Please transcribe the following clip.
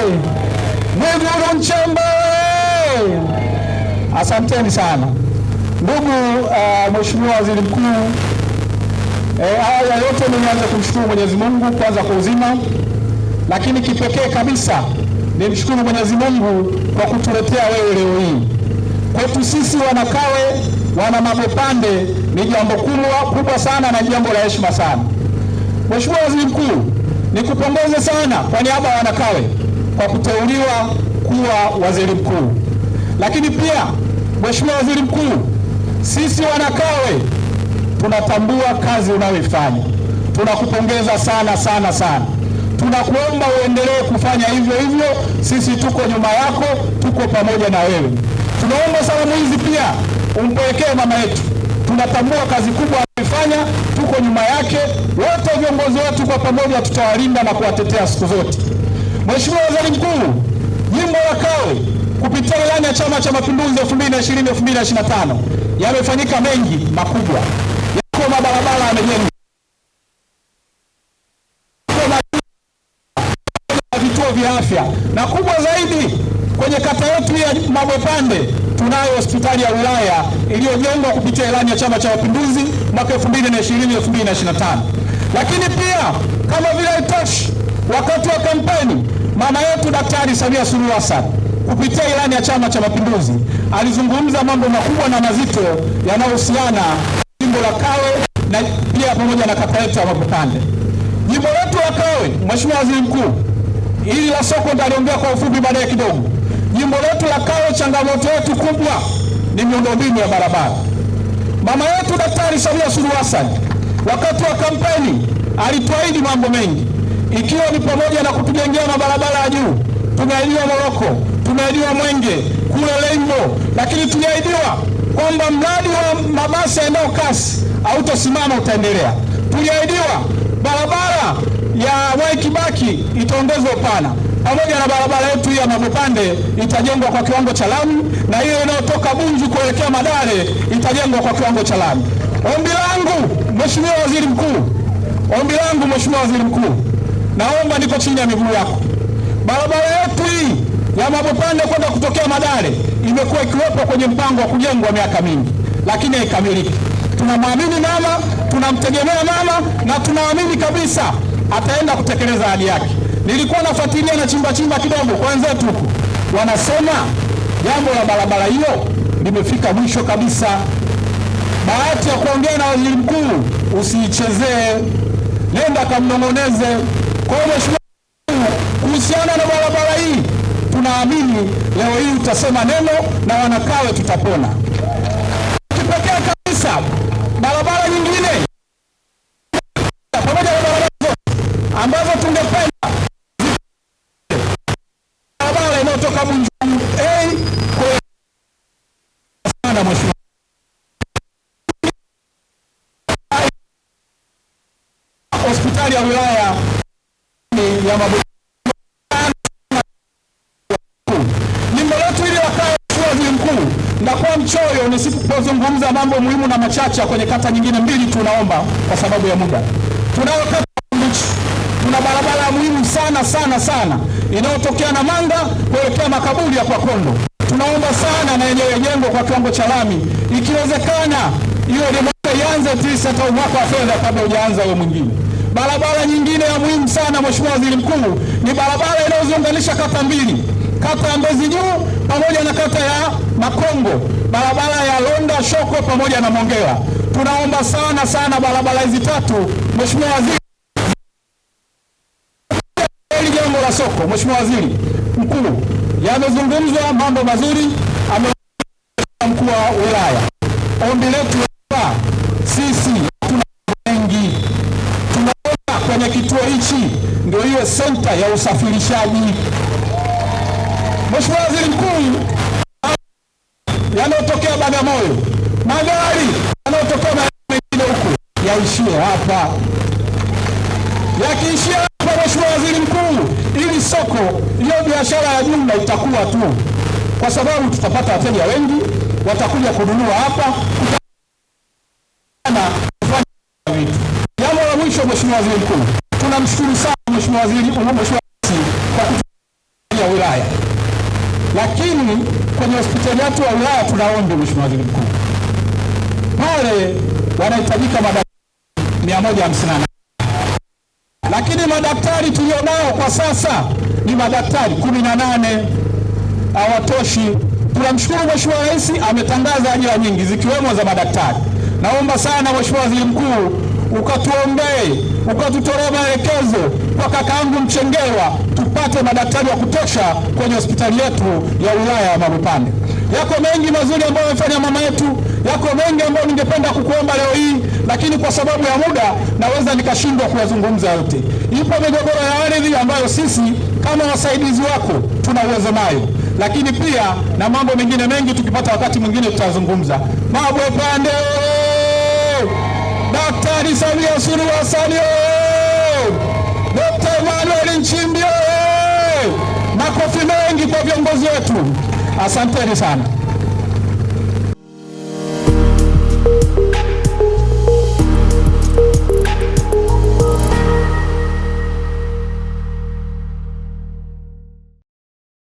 Mwigulu Nchemba oye! Asanteni sana ndugu Mheshimiwa Waziri Mkuu. Awali ya yote nianze kumshukuru Mwenyezi Mungu kwanza kwa uzima, lakini kipekee kabisa nimshukuru Mwenyezi Mungu kwa kutuletea wewe leo hii. Kwetu sisi Wanakawe, wana Mabopande, ni jambo kubwa sana na jambo la heshima sana. Mheshimiwa Waziri Mkuu, nikupongeze sana kwa niaba ya Wanakawe kwa kuteuliwa kuwa waziri mkuu. Lakini pia Mheshimiwa Waziri Mkuu, sisi Wanakawe tunatambua kazi unayoifanya. Tunakupongeza sana sana sana. Tunakuomba uendelee kufanya hivyo hivyo. Sisi tuko nyuma yako, tuko pamoja na wewe. Tunaomba salamu hizi pia umpelekee mama yetu. Tunatambua kazi kubwa anaifanya, tuko nyuma yake. Wote viongozi wetu kwa pamoja tutawalinda na kuwatetea siku zote. Mheshimiwa Waziri Mkuu, jimbo la Kawe kupitia ilani ya Chama cha Mapinduzi 2020-2025 yamefanyika mengi makubwa. Yako mabarabara yamejengwa, vituo vya afya, na kubwa zaidi kwenye kata yetu ya Mabopande tunayo hospitali ya wilaya iliyojengwa kupitia ilani ya Chama cha Mapinduzi mwaka 2020-2025. Lakini pia kama vile itoshi, wakati wa kampeni mama yetu Daktari Samia Suluhu Hassan kupitia ilani ya Chama cha Mapinduzi alizungumza mambo makubwa na mazito yanayohusiana jimbo la Kawe na pia pamoja na kata yetu ya Mabopande. Jimbo letu la Kawe, Mheshimiwa Waziri Mkuu, ili la soko ndaliongea kwa ufupi baadaye kidogo. Jimbo letu la Kawe, changamoto yetu kubwa ni miundombinu ya barabara. Mama yetu Daktari Samia Suluhu Hassan wakati wa kampeni alituahidi mambo mengi, ikiwa ni pamoja na kutujengea mabarabara ya juu. Tumeahidiwa Moroko, tumeahidiwa Mwenge, kule Rainbow, lakini tuliahidiwa kwamba mradi wa mabasi yaendao kasi hautasimama, utaendelea. Tuliahidiwa barabara ya Mwai Kibaki itaongezwa upana, pamoja na barabara yetu ya Mabopande itajengwa kwa kiwango cha lami, na hiyo inayotoka Bunju kuelekea Madale itajengwa kwa kiwango cha lami. Ombi langu Mheshimiwa Waziri Mkuu, ombi langu Mheshimiwa Waziri Mkuu, naomba niko chini ya miguu yako. Barabara yetu hii ya Mabopande kwenda kutokea Madale imekuwa ikiwepo kwenye mpango wa kujengwa miaka mingi, lakini haikamiliki. Tunamwamini mama, tunamtegemea mama, na tunaamini kabisa ataenda kutekeleza ahadi yake. Nilikuwa nafuatilia na chimba kidogo kwa wenzetu huku, wanasema jambo la barabara hiyo limefika mwisho kabisa. Bahati ya kuongea na waziri mkuu usiichezee, nenda kamnong'oneze. Kwa hiyo Mheshimiwa, kuhusiana na barabara hii tunaamini leo hii utasema neno na Wanakawe tutapona. Kipekee kabisa barabara nyingine pamoja na barabara ambazo tungependa, barabara inayotoka Bunju sana Mheshimiwa, hospitali ya wilaya ya Mabopande. Jimbo letu hili la Kawe, Waziri Mkuu, ndakuwa mchoyo nisipozungumza mambo muhimu na machache kwenye kata nyingine mbili tu, naomba kwa sababu ya muda. Tunao kata Mbichi, tuna barabara muhimu sana sana sana inayotokea na Manga kuelekea makaburi ya kwa Kondo. Tunaomba sana na yenyewe jengo kwa kiwango cha lami, ikiwezekana hiyo ianze tisa hata mwaka wa fedha kabla hujaanza huo mwingine. Barabara nyingine ya muhimu sana Mheshimiwa Waziri Mkuu ni barabara inayoziunganisha kata mbili, kata ya Mbezi Juu pamoja na kata ya Makongo, barabara ya Londa Shoko pamoja na Mongela. Tunaomba sana sana barabara hizi tatu Mheshimiwa Waziri. Hili jambo la soko Mheshimiwa Waziri Mkuu, yamezungumzwa mambo mazuri, mkuu wa wilaya. Ombi letu sisi tuna mengi, tunaona kwenye kituo hichi ndio iwe senta ya usafirishaji. Mheshimiwa Waziri Mkuu, yanayotokea Bagamoyo, magari yanayotokea mengine huku yaishie hapa. Yakiishia hapa Mheshimiwa Waziri Mkuu, ili soko hiyo biashara ya jumla itakuwa tu, kwa sababu tutapata wateja wengi watakuja kununua hapa na kufanya vitu. Jambo la mwisho Mheshimiwa Waziri Mkuu, tunamshukuru sana Mheshimiwa Waziri kwa wilaya, lakini kwenye hospitali yetu ya wilaya tuna ombi, Mheshimiwa Waziri Mkuu, pale wanahitajika madaktari 158, lakini madaktari tulionao kwa sasa ni madaktari 18, hawatoshi. Tunamshukuru Mheshimiwa Rais ametangaza ajira nyingi zikiwemo za madaktari. Naomba sana Mheshimiwa Waziri Mkuu ukatuombee, ukatutolee maelekezo kwa kakaangu Mchengerwa tupate madaktari wa kutosha kwenye hospitali yetu ya wilaya ya Mabwepande. Yako mengi mazuri ambayo amefanya mama yetu, yako mengi ambayo ningependa kukuomba leo hii, lakini kwa sababu ya muda naweza nikashindwa kuyazungumza yote. Ipo migogoro ya ardhi ambayo sisi kama wasaidizi wako tuna uwezo nayo, lakini pia na mambo mengine mengi tukipata wakati mwingine tutazungumza. Mabwepande, Daktari Samia Suluhu Hassan, Dr. Emmanuel Nchimbi, makofi mengi kwa viongozi wetu. Asanteni sana.